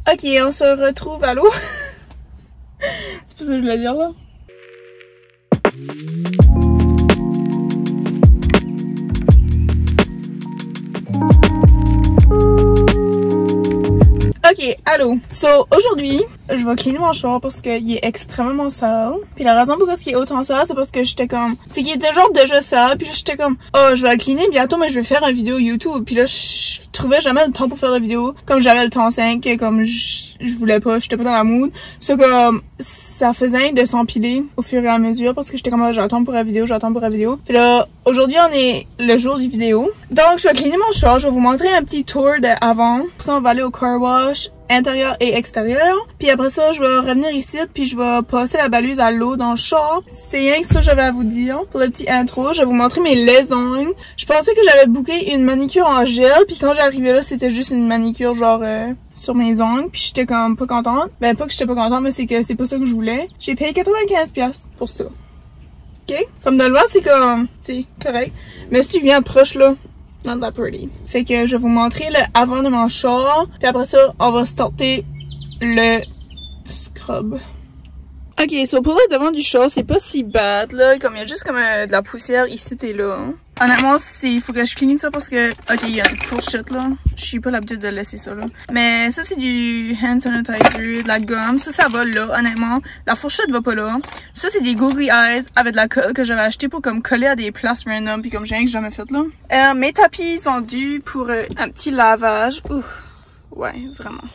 Ok, on se retrouve à l'eau. C'est pas ça que je voulais dire là. Ok, allô. So, aujourd'hui, je vais cleaner mon char parce qu'il est extrêmement sale. Puis la raison pourquoi il est autant sale, c'est parce que j'étais comme... C'est qu'il était genre déjà sale, puis là j'étais comme... Oh, je vais le cleaner bientôt, mais je vais faire une vidéo YouTube. Puis là, je trouvais jamais le temps pour faire la vidéo. Comme j'avais le temps 5, comme je voulais pas, j'étais pas dans la mood. So, comme... Ça faisait de s'empiler au fur et à mesure parce que j'étais comme... J'attends pour la vidéo, j'attends pour la vidéo. Puis là, aujourd'hui, on est le jour du vidéo. Donc, je vais cleaner mon char. Je vais vous montrer un petit tour d'avant. Puis ça, on va aller au car wash. Intérieur et extérieur. Puis après ça, je vais revenir ici, puis je vais passer la baluse à l'eau dans le char. C'est rien que ça que j'avais à vous dire. Pour le petit intro, je vais vous montrer mes les ongles. Je pensais que j'avais booké une manicure en gel, puis quand j'arrivais là, c'était juste une manicure genre sur mes ongles, puis j'étais comme pas contente. Ben pas que j'étais pas contente, mais c'est que c'est pas ça que je voulais. J'ai payé 95$ pour ça. Ok? Comme de le voir, c'est comme, c'est correct. Mais si tu viens proche là, not that pretty. Fait que je vais vous montrer le avant de mon char. Puis après ça, on va starter le scrub. Ok, so pour le devant du char, c'est pas si bad là. Comme il y a juste comme de la poussière ici et là. Hein. Honnêtement, il faut que je clean ça parce que... Ok, il y a une fourchette là. Je suis pas l'habitude de laisser ça là. Mais ça, c'est du hand sanitizer, de la gomme. Ça va là, honnêtement. La fourchette va pas là. Ça, c'est des googly eyes avec de la colle que j'avais acheté pour comme coller à des places random. Puis comme j'ai rien que jamais fait là. Mes tapis sont dus pour un petit lavage. Ouf. Ouais, vraiment.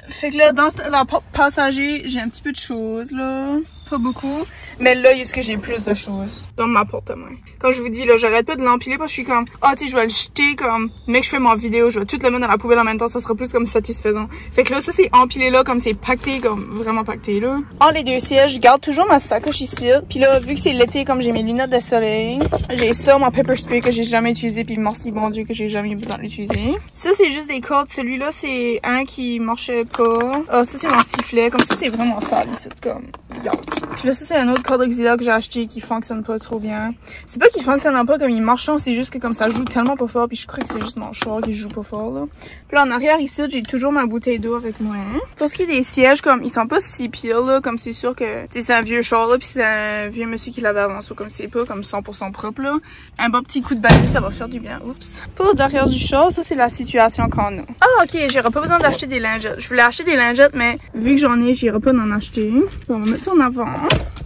Fait que là, dans la porte passager, j'ai un petit peu de choses là. Pas beaucoup. Mais là, est-ce que j'ai plus de choses dans ma porte à main. Comme je vous dis, là, j'arrête pas de l'empiler parce que je suis comme, ah, tu sais, je vais le jeter comme, mec, je fais mon vidéo, je vais tout le mettre dans la poubelle en même temps, ça sera plus comme satisfaisant. Fait que là, ça, c'est empilé là, comme c'est pacté, comme vraiment pacté là. Entre les deux sièges, je garde toujours ma sacoche ici. Puis là, vu que c'est l'été, comme j'ai mes lunettes de soleil, j'ai ça, mon pepper spray que j'ai jamais utilisé, puis merci, bon Dieu, que j'ai jamais eu besoin de l'utiliser. Ça, c'est juste des cordes. Celui-là, c'est un qui marchait pas. Ah, ça, c'est mon sifflet. Comme ça, c'est vraiment sale, ici, comme, yuck. Puis là, ça, c'est un autre corde auxiliaire que j'ai acheté qui fonctionne pas trop bien. C'est pas qu'il fonctionne pas comme il marche, c'est juste que comme ça joue tellement pas fort, puis je crois que c'est juste mon char qui joue pas fort, là. Puis là, en arrière, ici, j'ai toujours ma bouteille d'eau avec moi. Pour ce qui est des sièges, comme, ils sont pas si pires, là, comme c'est sûr que, tu sais, c'est un vieux char, là, puis c'est un vieux monsieur qui l'avait avant ça, comme c'est pas comme 100% propre, là. Un bon petit coup de balai, ça va faire du bien. Oups. Pour derrière du char, ça, c'est la situation qu'on a. Ah, ok, j'aurais pas besoin d'acheter des lingettes. Je voulais acheter des lingettes, mais vu que j'en ai, j'irai pas en acheter. On va mettre ça en avant.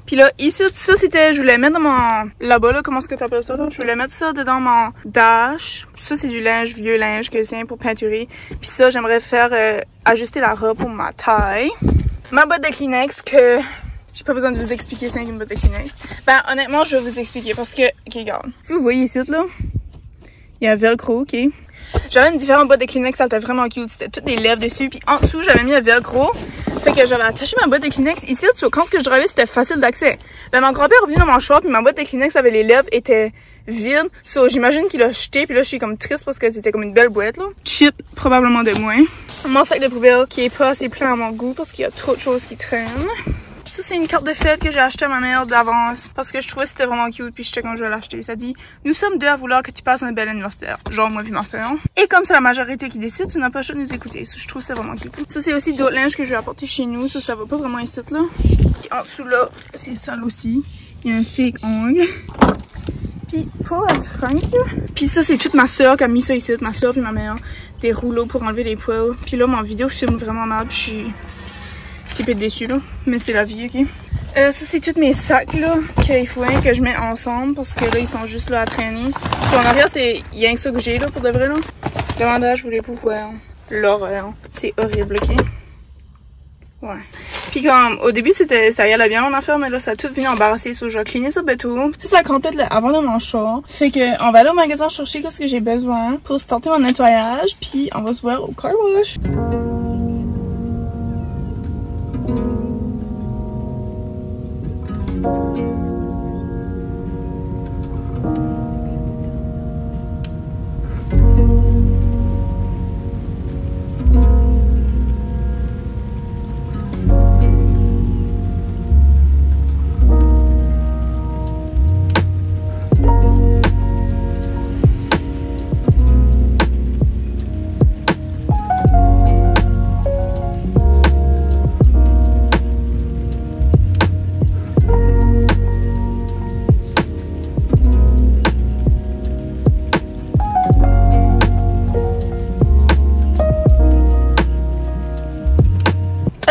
Puis là, ici, ça, c'était, je voulais mettre dans mon, là-bas, là, comment est-ce que t'appelles ça, là? Je voulais mettre ça dedans mon dash. Ça, c'est du linge, vieux linge que c'est pour peinturer. Puis ça, j'aimerais faire, ajuster la robe pour ma taille. Ma boîte de Kleenex que, j'ai pas besoin de vous expliquer c'est une boîte de Kleenex. Ben, honnêtement, je vais vous expliquer parce que, ok, regarde. Si vous voyez ici, là, il y a un velcro, ok? J'avais une différente boîte de Kleenex, ça était vraiment cute. C'était toutes des lèvres dessus. Puis en dessous, j'avais mis un velcro. Fait que j'avais attaché ma boîte de Kleenex ici. Quand je drivais, c'était facile d'accès. Ben, mon grand-père est venu dans mon choix, puis ma boîte de Kleenex avec les lèvres était vide. So, j'imagine qu'il l'a jeté. Puis là, je suis comme triste parce que c'était comme une belle boîte, là. Cheap, probablement de moins. Mon sac de poubelle qui est pas assez plein à mon goût parce qu'il y a trop de choses qui traînent. Ça, c'est une carte de fête que j'ai achetée à ma mère d'avance parce que je trouvais que c'était vraiment cute puis j'étais quand je vais l'acheter. Ça dit, nous sommes deux à vouloir que tu passes un bel anniversaire. Genre, moi puis ma soeur. Et comme c'est la majorité qui décide, tu n'as pas le choix de nous écouter. Ça, je trouve que c'est vraiment cute. Ça, c'est aussi d'autres linges que je vais apporter chez nous. Ça va pas vraiment ici, là. Puis en dessous, là, c'est sale aussi. Il y a un fake ongle. Puis pour la trunk. Puis ça, c'est toute ma soeur qui a mis ça ici. Ma soeur puis ma mère. Des rouleaux pour enlever les poils. Puis là, mon vidéo filme vraiment mal. Puis je suis un petit peu déçue, là. Mais c'est la vie, ok? Ça, c'est tous mes sacs, là, qu'il faut que je mets ensemble. Parce que là, ils sont juste là à traîner. Puis en arrière, c'est rien que ça que j'ai, là, pour de vrai, là. Demandage, voulez-vous voir l'horreur? C'est horrible, ok? Ouais. Puis comme, au début, ça y allait bien mon affaire, mais là, ça a tout venu embarrasser. So, je vais cleaner ça bientôt. Ça complète le avant de mon char. Fait que, on va aller au magasin chercher ce que j'ai besoin pour starter mon nettoyage. Puis, on va se voir au car wash.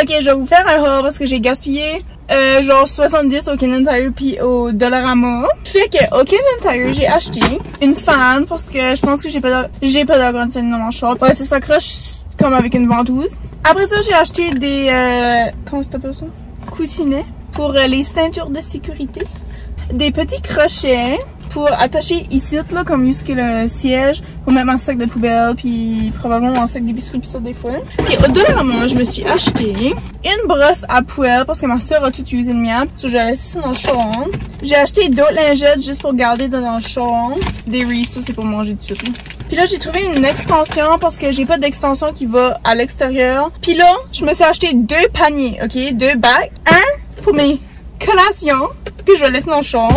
Ok, je vais vous faire un haul parce que j'ai gaspillé genre 70 au Canadian Tire puis au Dollarama. Fait que au Canadian Tire, j'ai acheté une fan parce que je pense que j'ai pas d'organisation dans mon char. Ouais, ça s'accroche comme avec une ventouse. Après ça, j'ai acheté des comment ça s'appelle ça? Coussinets pour les ceintures de sécurité. Des petits crochets pour attacher ici, là, comme jusqu'à le siège, pour mettre mon sac de poubelle, puis probablement mon sac d'épicerie, puis ça des fois. Puis au Dollarama, je me suis acheté une brosse à poêle parce que ma soeur a tout usé le mien, puis j'ai laissé ça dans le chaud. J'ai acheté d'autres lingettes juste pour garder dans le chaud. Des Reese, ça c'est pour manger tout de suite. Là. Puis là, j'ai trouvé une extension parce que j'ai pas d'extension qui va à l'extérieur. Puis là, je me suis acheté 2 paniers, ok? 2 bacs. Un pour mes collations, que je vais laisser dans le chaud.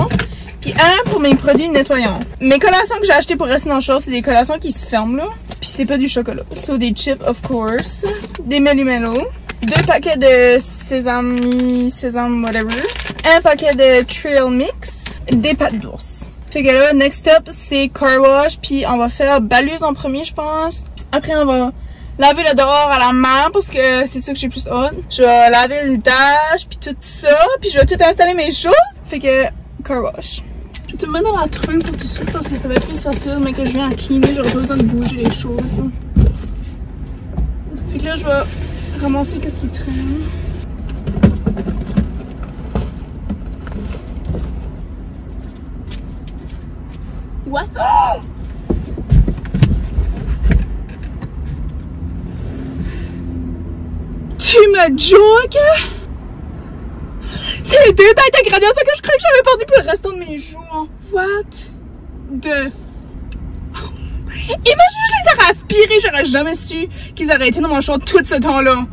Puis un pour mes produits nettoyants. Mes collations que j'ai achetées pour rester dans le chaud, c'est des collations qui se ferment là. Puis c'est pas du chocolat. So des chips, of course. Des Mello. 2 paquets de sésame, whatever. Un paquet de Trail Mix. Des pâtes d'ours. Fait que là, next up, c'est car wash. Puis on va faire baluse en premier, je pense. Après, on va laver le dehors à la main parce que c'est ça que j'ai plus hâte. Je vais laver le dash, puis tout ça. Puis je vais tout installer mes choses. Fait que, car wash. Je vais tout mettre dans la trunk pour tout de suite parce que ça va être plus facile, mais que je viens à cleaner, j'aurai pas besoin de bouger les choses. Là. Fait que là, je vais ramasser qu'est-ce qui traîne. What? Oh! Tu me joques? C'est les 2 bagues de graduation que je croyais que j'avais perdu pour le restant de mes jours. What the... Oh. Imagine je les aurais aspirés, j'aurais jamais su qu'ils auraient été dans mon short tout ce temps-là.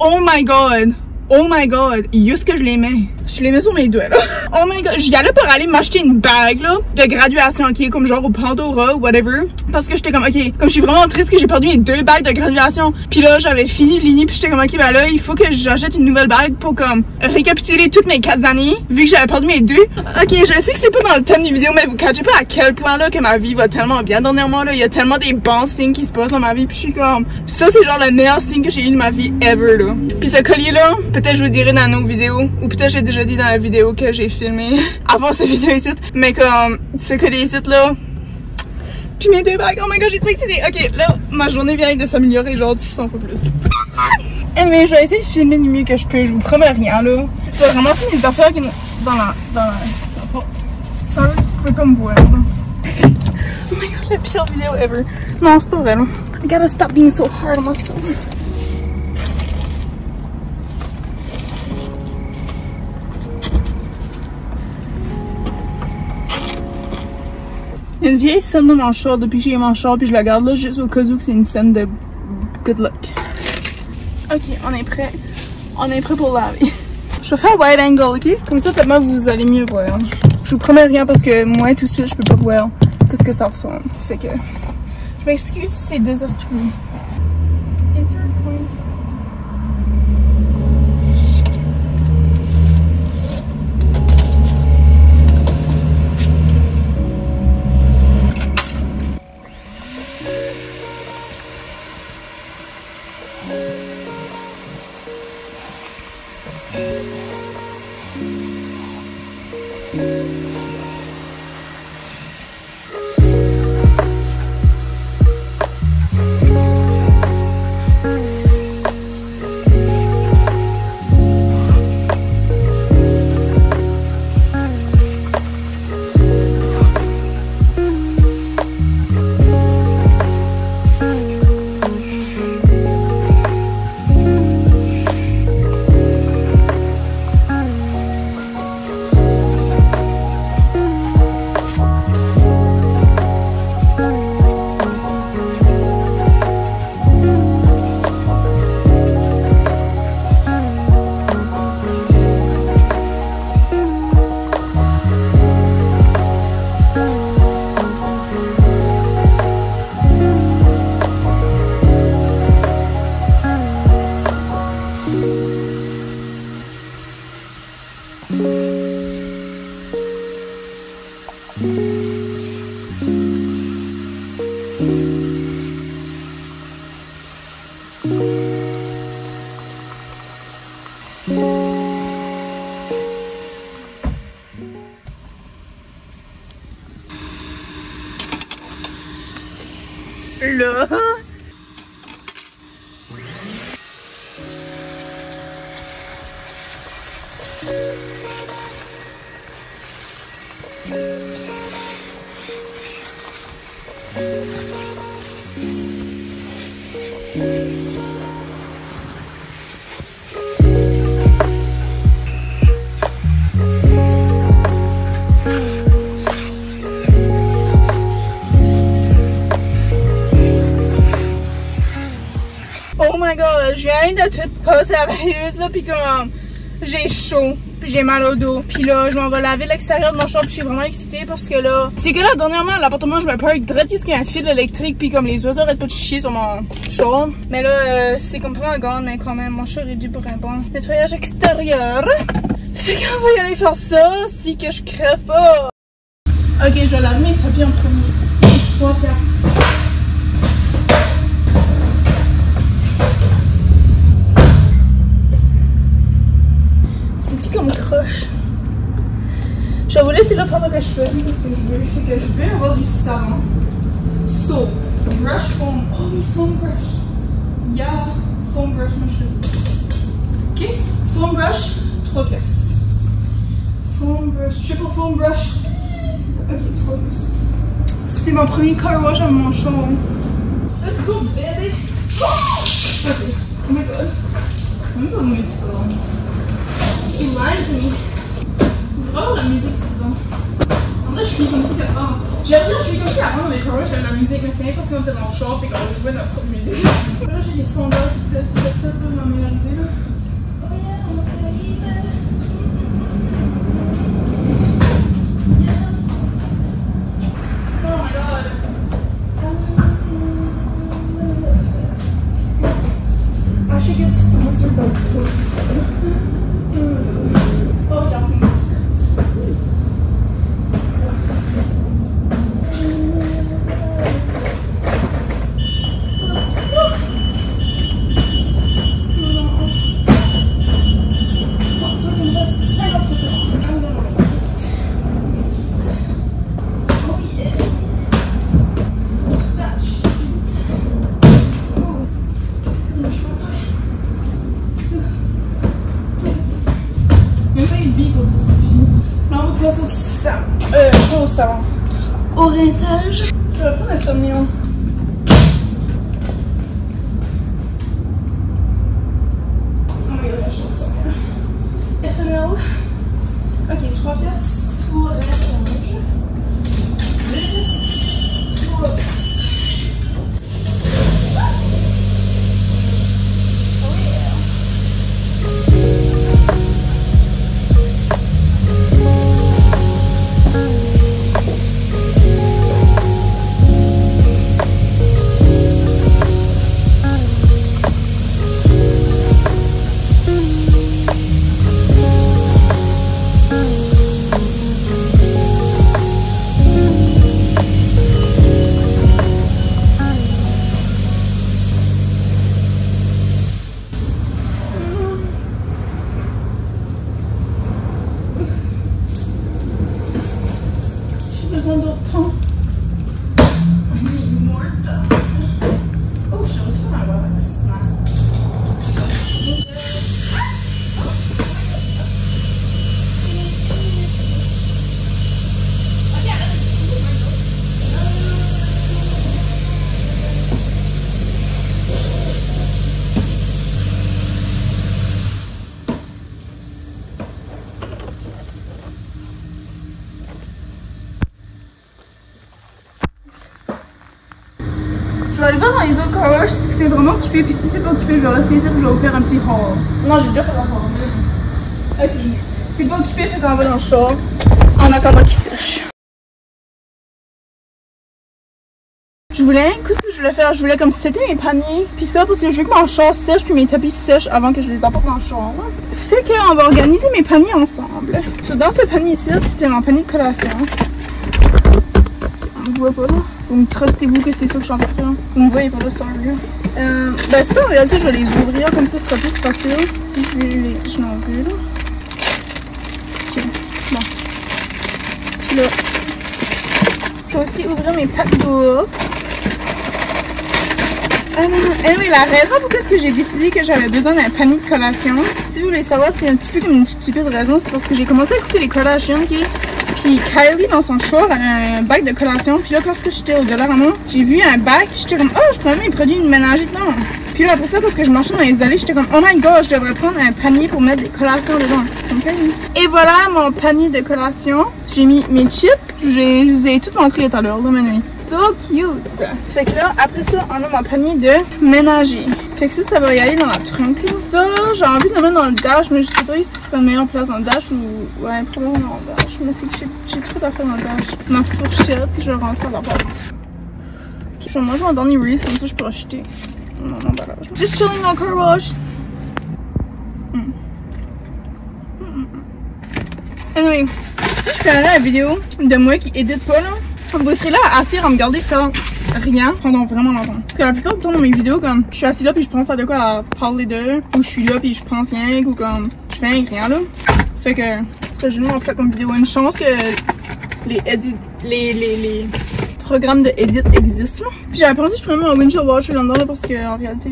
Oh my god. Oh my god, juste que je les mets. Je les mets sur mes doigts là. Oh my god, j'y allais pour aller m'acheter une bague là de graduation qui est comme genre au Pandora ou whatever. Parce que j'étais comme ok, comme je suis vraiment triste que j'ai perdu mes 2 bagues de graduation. Puis là j'avais fini l'uni puis j'étais comme ok ben là il faut que j'achète une nouvelle bague pour comme récapituler toutes mes 4 années vu que j'avais perdu mes 2. Ok, je sais que c'est pas dans le thème du vidéo mais vous catchez pas à quel point là que ma vie va tellement bien dernièrement là. Il y a tellement des bons signes qui se passent dans ma vie puis je suis comme ça c'est genre le meilleur signe que j'ai eu de ma vie ever là. Puis ce collier là, peut-être je vous dirai dans nos vidéos ou peut-être j'ai déjà dit dans la vidéo que j'ai filmé avant cette vidéo ici, mais comme ce collier ici là, puis mes 2 bagues, oh my god j'ai trouvé que c'était, ok là ma journée vient de s'améliorer genre 600 fois plus. Anyway, je vais essayer de filmer du mieux que je peux, je vous promets rien là. Je vais ramasser mes affaires dans la ça, vous pouvez pas me voir là. Oh my god, la pire vidéo ever. Non c'est pas vrai là. I gotta stop being so hard on myself. Il y a une vieille scène de mon char depuis que j'ai mon char puis je la garde là juste au cas où que c'est une scène de good luck. Ok, on est prêt. On est prêt pour laver. Je vais faire wide angle, ok? Comme ça, tellement vous allez mieux voir. Je vous promets rien parce que moi tout seul je peux pas voir qu'est-ce que ça ressemble. Fait que je m'excuse si c'est désastreux. Insert points. là. Oh my god, je viens de tout passer la veilleuse là, pis comme j'ai chaud, puis j'ai mal au dos, puis là je m'en vais laver l'extérieur de mon char, puis je suis vraiment excitée parce que là, c'est que là dernièrement l'appartement je me parle direct jusqu'à un fil électrique, puis comme les oiseaux arrêtent pas de chier sur mon char, mais là c'est comme pas mal gone, mais quand même mon char est dû pour un bon nettoyage extérieur. Fait qu'on va y aller faire ça, si que je crève pas. Ok, je vais laver mes tapis en premier. 3 personnes. Comme croche. Je vais vous laisser là pendant que je choisis parce que je veux. Fait que je veux avoir du savon. So, brush foam. Oh oui, foam brush. Yeah, foam brush, moi je fais ça. Ok, foam brush, 3 pièces. Foam brush, triple foam brush. Ok, 3 pièces. C'était mon premier car wash à mon char. Let's go, baby. Oh, ok, oh my god. C'est même pas mon petit peu. You lied to me. Oh, la musique, c'est bon. En vrai, je suis comme si que. Oh, j'ai appris, je suis comme si avant dans mes cours, j'avais la musique, mais c'est parce qu'on était dans le char, fait qu'on jouait notre propre musique. Là, j'ai des sondages, c'était peut-être pas ma meilleure idée, là. Oh yeah, on va y aller. Oh my god. I should get sponsored by Coke. Oh, ja, au rinçage. Je vais prendre un somnion. Oh my god, je chante ça. FML. Ok, 3 pièces pour rinçage. 3 pièces. Je vais aller voir dans les autres car wash si c'est vraiment occupé, puis si c'est pas occupé, je vais rester ici et je vais vous faire un petit haul. Non, j'ai déjà fait un haul. Ok. C'est pas occupé, fait qu'on va dans le char en attendant qu'il sèche. Je voulais, qu'est-ce que je voulais faire? Je voulais comme setter mes paniers, puis ça parce que je veux que mon char sèche puis mes tapis sèchent avant que je les apporte dans le char. Fait qu'on va organiser mes paniers ensemble. Dans ce panier ici, c'était mon panier de collation. On me voit pas là. Vous me trustez-vous que c'est ça que je suis en train de faire? Vous me voyez pas là, sérieux? Ben ça, en réalité, je vais les ouvrir comme ça, ce sera plus facile. Si je vais les... Je n'en veux là. Ok, bon. Puis là, je vais aussi ouvrir mes pack d'ours. Anyway, la raison pour laquelle j'ai décidé que j'avais besoin d'un panier de collation, si vous voulez savoir, c'est un petit peu comme une stupide raison, c'est parce que j'ai commencé à écouter les Kardashians, ok? Puis Kylie, dans son show, elle a un bac de collation. Puis là, lorsque j'étais au Dollarama, j'ai vu un bac, puis j'étais comme, oh, je prends mes produits ménagers dedans. Puis là, après ça, parce que je marchais dans les allées, j'étais comme, oh my god, je devrais prendre un panier pour mettre des collations dedans. Okay? Et voilà mon panier de collation. J'ai mis mes chips, je vous ai tout montré tout à l'heure, là, maintenant. So cute! Fait que là, après ça, on a mon panier de ménager. Fait que ça va y aller dans la trunk, là. Ça, j'ai envie de le mettre dans le dash, mais je sais pas si ce serait une meilleure place dans le dash ou... Ouais, probablement dans le dash. Mais c'est que j'ai trop d'affaires dans le dash. Ma fourchette, je vais rentrer à la porte. Okay, je vais manger mon dernier Reese, comme ça je peux acheter mon emballage. Just chilling dans le car wash! Anyway, si je ferais la vidéo de moi qui édite pas, là, vous serez là assis à me regarder faire rien pendant vraiment longtemps. Parce que la plupart du temps dans mes vidéos, comme je suis assis là puis je pense à de quoi à parler d'eux, ou je suis là puis je pense rien, ou comme je fais rien là. Fait que c'est généralement fait comme vidéo. Une chance que les programmes de edit existent là. Puis j'avais pensé que je prenais mon windshield washer là-dedans là, parce que en réalité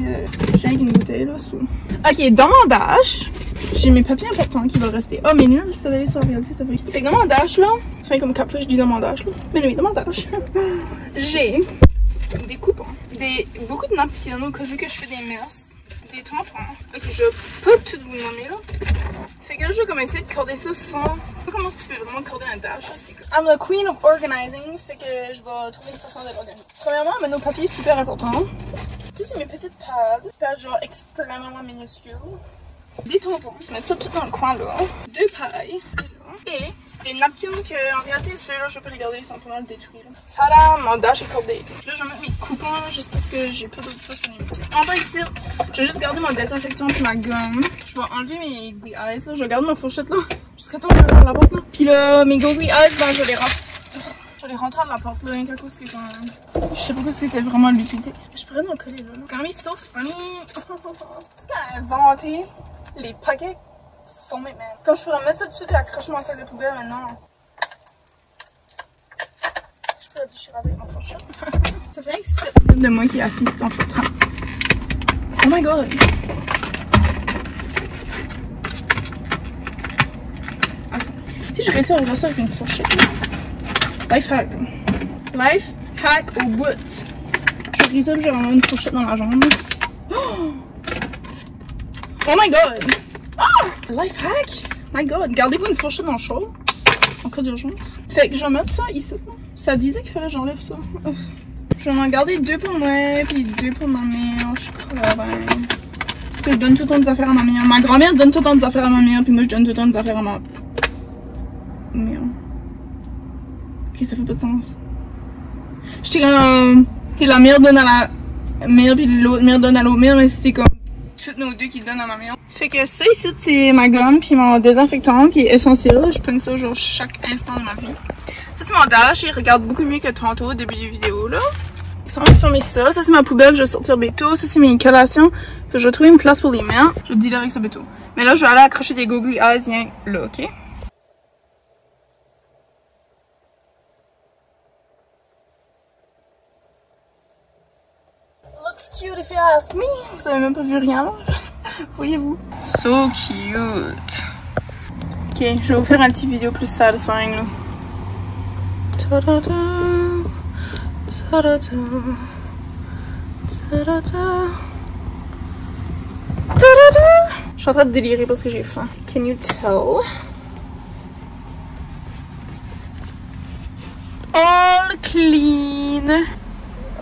j'ai rien qu'une bouteille là sous. Ok, dans mon dash, j'ai mes papiers importants qui vont rester. Oh, mes lunettes de soleil, ça en réalité, ça fait. Fait que dans mon dash là, ça fait comme 4 fois que je dis dans mon dash là. Mais oui, dans mon dash, j'ai des coupons, beaucoup de napkins au cas où que je fais des messes, des tampons. Ok, je vais pas tout vous nommer là. Fait que là, je vais comme essayer de corder ça sans. Je sais pas comment tu peux vraiment corder un dash là, c'est cool. I'm the queen of organizing, fait que je vais trouver une façon de l'organiser. Premièrement, on met nos papiers super importants. Ça, c'est mes petites pads genre extrêmement minuscules. Des tampons, je vais mettre ça tout dans le coin là. 2 pailles, et des napkins que en réalité ceux-là je peux les garder, ils sont pas mal détruits là. Tada, mon dash est cordé. Là je vais mettre mes coupons là, juste parce que j'ai pas d'autre place à les mettre. En bas ici, je vais juste garder mon désinfectant puis ma gomme. Je vais enlever mes googly eyes là, je vais garder ma fourchette là, jusqu'à temps que je vais faire la porte là. Puis là, mes googly eyes, ben je vais les rentrer à la porte là, rien qu'à cause que quand je sais pas si c'était vraiment l'utilité. Je pourrais m'en coller là. Quand même, c'est so funny. C'est qu'à inventer les paquets formés, man. Comme je pourrais mettre ça dessus et accrocher mon sac de poubelle maintenant. Je pourrais déchirer avec mon fourchette. Ça fait que 7 minutes de moi qui est assis sur ton fauteuil. Oh my god! Attends. Si je réussis à ouvrir ça avec une fourchette. Life hack. Life hack au bout. Je ris ça et je vais avoir une fourchette dans la jambe. Oh my god! Oh! Life hack! My god! Gardez-vous une fourchette dans le chaud en cas d'urgence. Fait que je vais mettre ça ici. Ça disait qu'il fallait que j'enlève ça. Ouf. Je vais en garder 2 pour moi, puis 2 pour ma mère. Je suis crevée. Parce que je donne tout le temps des affaires à ma mère. Ma grand-mère donne tout le temps des affaires à ma mère, puis moi je donne tout le temps des affaires à ma mère. Ok, ça fait pas de sens. J'étais comme. Tu sais, la mère donne à la mère, puis l'autre mère donne à l'autre mère, mais c'est comme toutes nos deux qui donnent à ma mère. Fait que ça ici, c'est ma gomme, puis mon désinfectant qui est essentiel. Je pogne ça genre chaque instant de ma vie. Ça, c'est mon dash, il regarde beaucoup mieux que tantôt au début de la vidéo là. Ça va fermer ça. Ça, c'est ma poubelle, je vais sortir bientôt. Ça, c'est mes collations. Fait que je vais trouver une place pour les mettre. Je vais te dire avec ça bientôt. Mais là, je vais aller accrocher des googly eyes, rien là, ok? Looks cute if you ask me. Vous avez même pas vu rien là. Voyez-vous? So cute. Ok, je vais vous faire un petit vidéo plus satisfying là. Ta-da-da. Ta-da-da. Ta-da-da. Ta-da-da. Je suis en train de délirer parce que j'ai faim. Can you tell? All clean.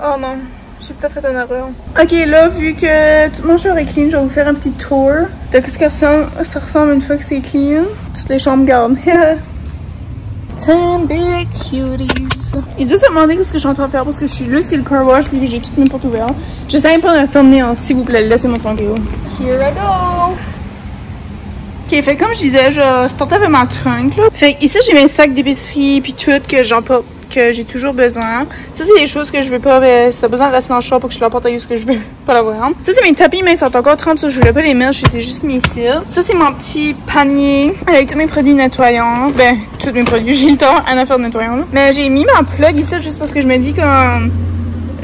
Oh non. J'ai peut-être fait une erreur. Ok, là, vu que tout mon char est clean, je vais vous faire un petit tour de ce que ça ressemble une fois que c'est clean. Toutes les chambres gardent. 10 big cuties. Il doit se demander ce que je suis en train de faire parce que je suis là, c'est le car wash, puis j'ai toutes mes portes ouvertes. J'essaie pas de terminer en s'il vous plaît, laissez-moi tranquille. Here I go! Ok, fait comme je disais, je startais avec ma trunk là. Fait ici j'ai mes sacs d'épicerie puis tout que j'ai toujours besoin. Ça c'est des choses que je veux pas, ça a besoin de rester dans le char pour que je l'apporte à ce que je veux pas l'avoir. Ça c'est mes tapis, mais ils sont encore trempés, ça je voulais pas les mettre, je les ai juste mis ici. Ça c'est mon petit panier avec tous mes produits nettoyants. Ben, tous mes produits, j'ai le temps, une affaire de nettoyant là. Mais j'ai mis ma plug ici juste parce que je me dis que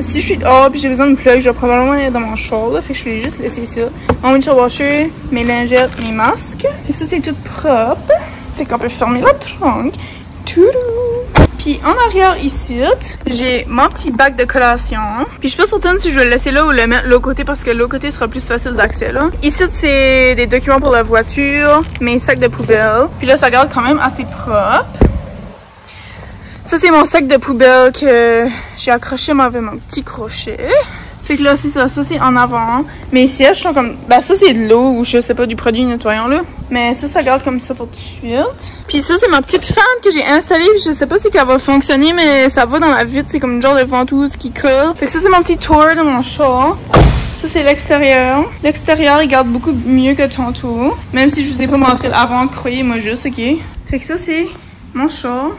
si je suis dehors puis j'ai besoin de plug, je vais probablement aller dans mon char, là. Fait que je vais juste laisser ça. Mon windshield washer, mes lingettes, mes masques. Fait que ça, c'est tout propre. Fait qu'on peut fermer la trunk. Toudou! Puis en arrière ici, j'ai mon petit bac de collation. Puis je suis pas certaine si je vais le laisser là ou le mettre de l'autre côté parce que l'autre côté sera plus facile d'accès là. Ici, c'est des documents pour la voiture, mes sacs de poubelle. Puis là, ça garde quand même assez propre. Ça, c'est mon sac de poubelle que j'ai accroché avec mon petit crochet. Fait que là, c'est ça. Ça, c'est en avant. Mes sièges sont comme... Ben, ça, c'est de l'eau ou je sais pas, du produit nettoyant, là. Mais ça garde comme ça pour tout de suite. Puis ça, c'est ma petite fan que j'ai installée. Je sais pas si elle va fonctionner, mais ça va dans la vitre. C'est comme une genre de ventouse qui colle. Fait que ça, c'est mon petit tour de mon char. Ça, c'est l'extérieur. L'extérieur, il garde beaucoup mieux que tantôt. Même si je vous ai pas montré avant, croyez-moi juste, ok? Fait que ça, c'est mon char.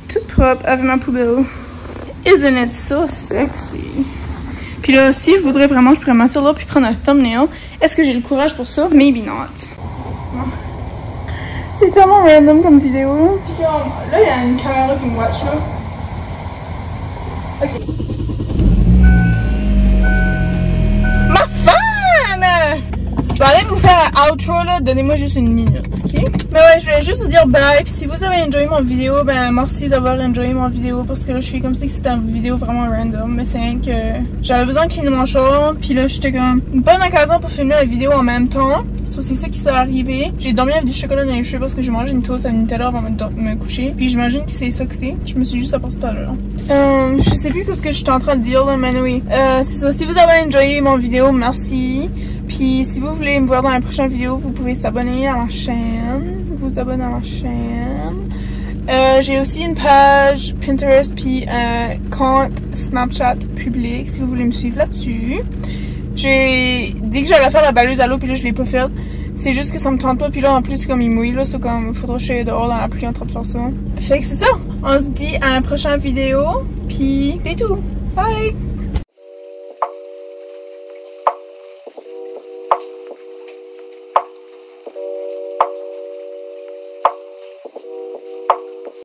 Tout propre avec ma poubelle. Isn't it so sexy? Puis là, si je voudrais vraiment, je pourrais m'asseoir là puis prendre un thumbnail. Est-ce que j'ai le courage pour ça? Maybe not. C'est tellement random comme vidéo. Puis là, il y a une caméra qui me watch là. Ok. Ma fan! Je vais aller vous faire un outro là, donnez-moi juste une minute, ok? Mais ouais, je voulais juste vous dire bye, puis si vous avez enjoyé mon vidéo, ben merci d'avoir enjoyé mon vidéo, parce que là je suis comme si c'était une vidéo vraiment random, mais c'est rien que j'avais besoin de cleaner mon char, puis là j'étais comme une bonne occasion pour filmer la vidéo en même temps, so, c'est ça qui s'est arrivé. J'ai dormi avec du chocolat dans les cheveux parce que j'ai mangé une toast à Nutella avant de me coucher, puis j'imagine que c'est ça que c'est, je me suis juste apporté tout à l'heure. Je sais plus ce que j'étais en train de dire là, mais oui, c'est ça, si vous avez enjoyé mon vidéo, merci. Puis si vous voulez me voir dans la prochaine vidéo, vous pouvez s'abonner à la chaîne. Vous abonner à la chaîne. J'ai aussi une page Pinterest puis un compte Snapchat public si vous voulez me suivre là-dessus. J'ai dit que j'allais faire la balayeuse à l'eau puis là je l'ai pas faite. C'est juste que ça me tente pas puis là en plus comme il mouille là, c'est comme faudra que je sois dehors dans la pluie en train de faire ça. Fait que c'est ça. On se dit à la prochaine vidéo puis c'est tout. Bye!